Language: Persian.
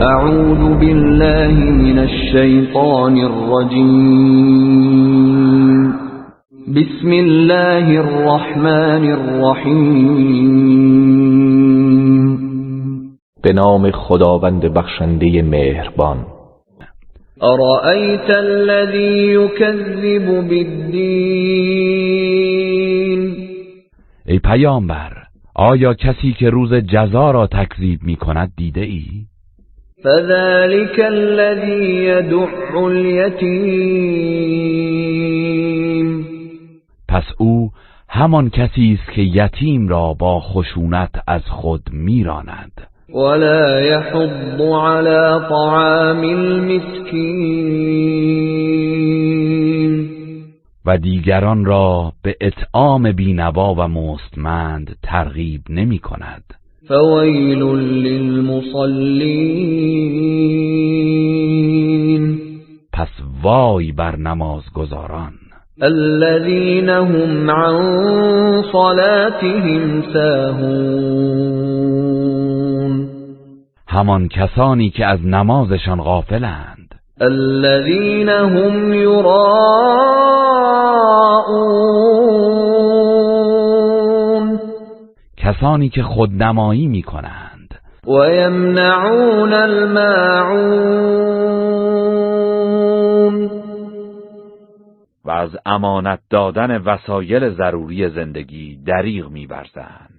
اعوذ بالله من الشیطان الرجیم. بسم الله الرحمن الرحیم. به نام خداوند بخشنده مهربان. ارأیت الذی یکذب بالدین. ای پیامبر، آیا کسی که روز جزا را تکذیب می کند دیده ای؟ فذلك الذی یدع الیتیم. پس او همان کسی است که یتیم را با خشونت از خود میراند. ولا يحض على طعام المسكين. و دیگران را به اطعام بینوا و مستمند ترغیب نمی کند. فویل للمصلین. پس وای بر نمازگزاران، الذين هم عن صلاتهم ساهون. همان کسانی که از نمازشان غافلند. الذين هم يراءون. کسانی که خودنمایی می کنند. و یمنعون الماعون. و از امانت دادن وسایل ضروری زندگی دریغ می‌ورزند.